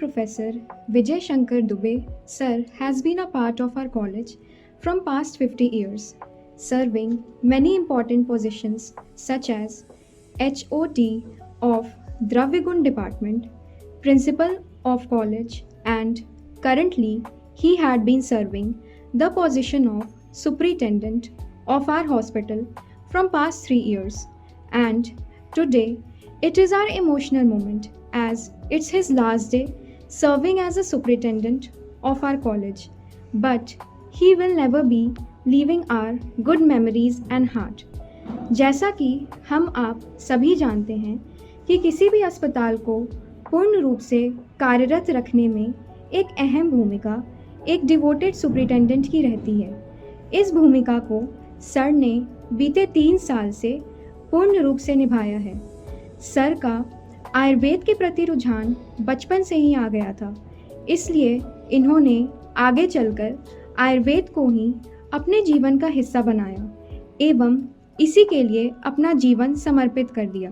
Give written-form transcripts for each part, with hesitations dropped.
Professor Vijay Shankar Dubey, Sir, has been a part of our college from past 50 years, serving many important positions such as HOT of Dravyagun Department, Principal of College, and currently he had been serving the position of Superintendent of our hospital from past 3 years. And today it is our emotional moment as it's his last day serving as a superintendent of our college. But he will never be leaving our good memories and heart. जैसा कि हम आप सभी जानते हैं कि किसी भी अस्पताल को पूर्ण रूप से कार्यरत रखने में एक अहम भूमिका एक डिवोटेड सुपरिटेंडेंट की रहती है। इस भूमिका को सर ने बीते 3 साल से पूर्ण रूप से निभाया है। सर का आयुर्वेद के प्रति रुझान बचपन से ही आ गया था, इसलिए इन्होंने आगे चलकर आयुर्वेद को ही अपने जीवन का हिस्सा बनाया एवं इसी के लिए अपना जीवन समर्पित कर दिया।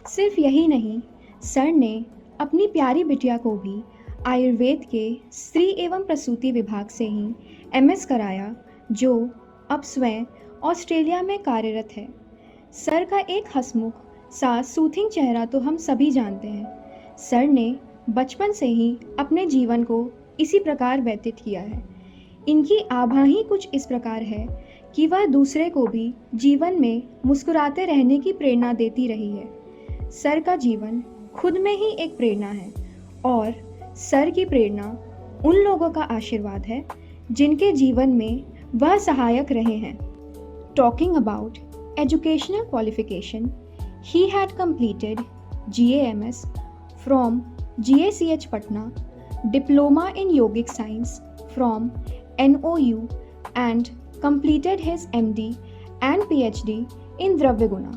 सिर्फ यही नहीं, सर ने अपनी प्यारी बिटिया को भी आयुर्वेद के स्त्री एवं प्रसूति विभाग से ही MS कराया, जो अब स्वयं ऑस्ट्रेलिया में कार्यरत है। सर का एक हंसमुख सा सूथिंग चेहरा तो हम सभी जानते हैं। सर ने बचपन से ही अपने जीवन को इसी प्रकार व्यतीत किया है। इनकी आभा ही कुछ इस प्रकार है कि वह दूसरे को भी जीवन में मुस्कुराते रहने की प्रेरणा देती रही है। सर का जीवन खुद में ही एक प्रेरणा है और सर की प्रेरणा उन लोगों का आशीर्वाद है जिनके जीवन में वह सहायक रहे हैं। Talking about educational qualification, he had completed GAMS from GACH Patna, Diploma in Yogic Science from NOU and completed his MD and PhD in Dravyaguna.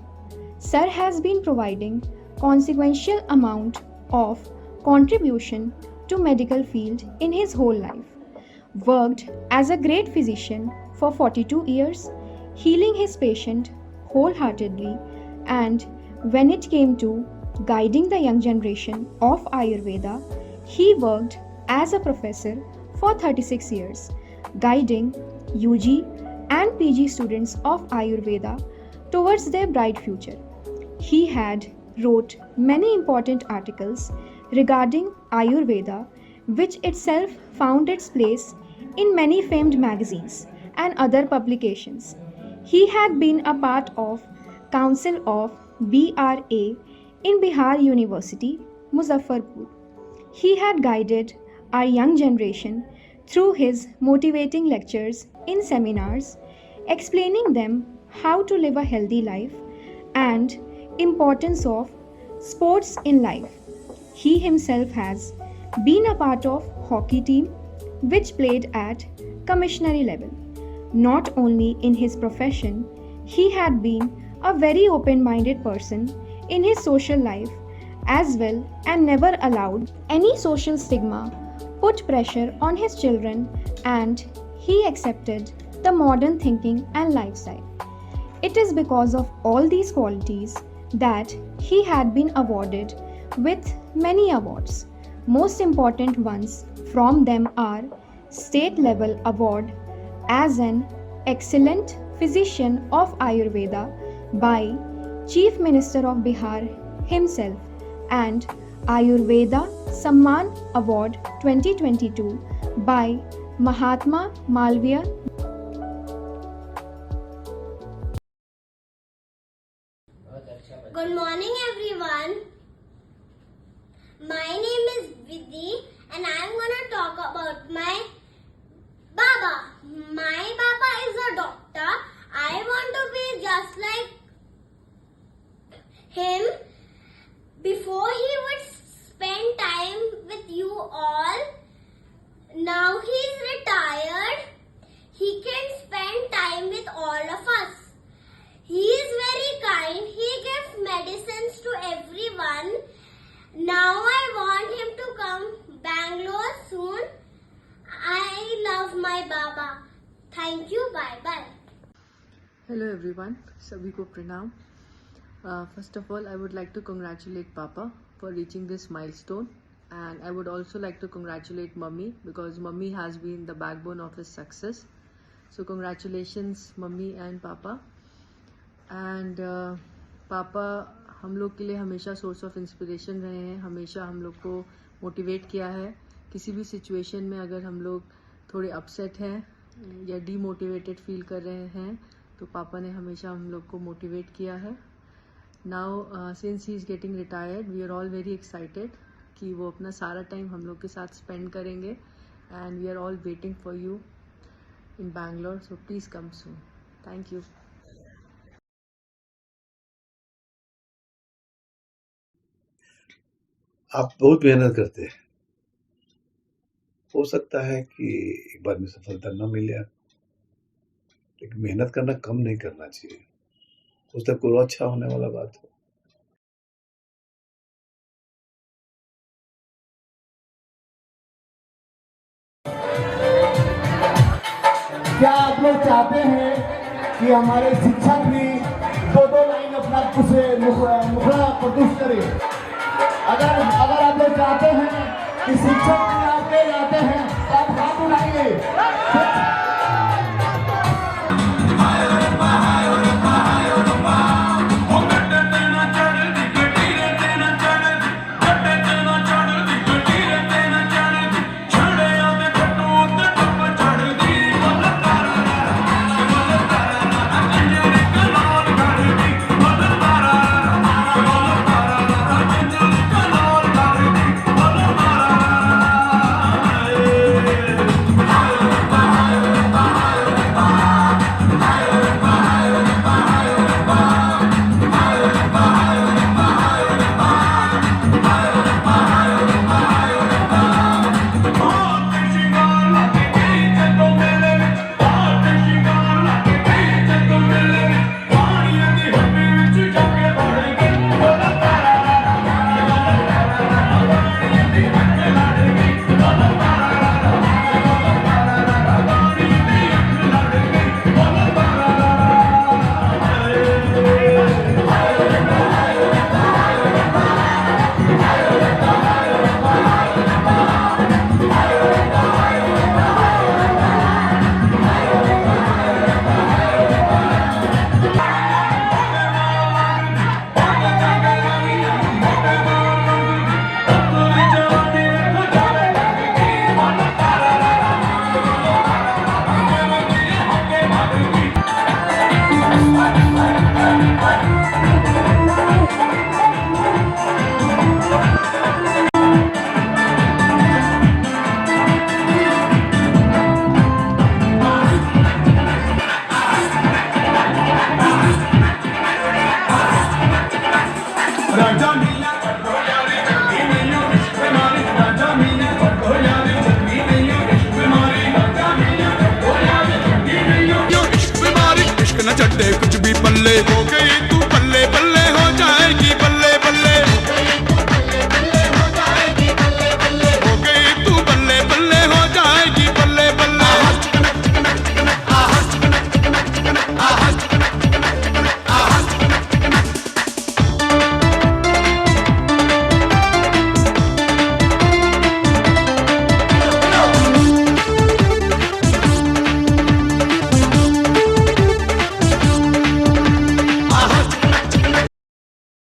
Sir has been providing consequential amount of contribution to medical field in his whole life. Worked as a great physician for 42 years, healing his patient wholeheartedly, and when it came to guiding the young generation of Ayurveda, he worked as a professor for 36 years, guiding UG and PG students of Ayurveda towards their bright future. He had wrote many important articles regarding Ayurveda, which itself found its place in many famed magazines and other publications. He had been a part of Council of BRA in Bihar University, Muzaffarpur. He had guided our young generation through his motivating lectures in seminars, explaining them how to live a healthy life and importance of sports in life. He himself has been a part of hockey team which played at commissionary level. Not only in his profession, he had been a very open-minded person in his social life as well and never allowed any social stigma put pressure on his children, and he accepted the modern thinking and lifestyle. It is because of all these qualities that he had been awarded with many awards. Most important ones from them are State Level Award as an Excellent Physician of Ayurveda by Chief Minister of Bihar himself and Ayurveda Samman Award 2022 by Mahatma Malviya. Good morning everyone. My name is Vidhi and I am going to talk about my Baba. My Baba is a doctor. I want to be just like him. Before he would spend time with you all, now he is retired. He can spend time with all of us. He is very kind. He gives medicines to everyone. Now I want him to come Bangalore soon. I love my Baba. Thank you. Bye bye. Hello everyone, सभी को प्रणाम. First of all, I would like to congratulate Papa for reaching this milestone And I would also like to congratulate Mummy because Mummy has been the backbone of his success. So congratulations Mummy and Papa. And पापा हम लोग के लिए हमेशा source of inspiration रहे हैं, हमेशा हम लोग को मोटिवेट किया है. किसी भी सिचुएशन में अगर हम लोग थोड़े अपसेट हैं या डीमोटिवेटेड फील कर रहे हैं तो पापा ने हमेशा हम लोग को मोटिवेट किया है. Now since he is getting retired we are all very excited कि वो अपना सारा टाइम हम लोग के साथ स्पेंड करेंगे. And we are all waiting for you in Bangalore, so please come soon. Thank you. आप बहुत मेहनत करते हैं. हो सकता है कि एक बार में सफलता न मिले आपको, लेकिन मेहनत करना कम नहीं करना चाहिए. हो सकता है कोई अच्छा होने वाला बात हो. क्या आप लोग चाहते हैं कि हमारे शिक्षक भी दो दो लाइन अपना कुछ मुखड़ा प्रदर्शित करें? अगर आप लोग चाहते हैं कि शिक्षक भी आपके जाते हैं तो आप हाथ उठाइए.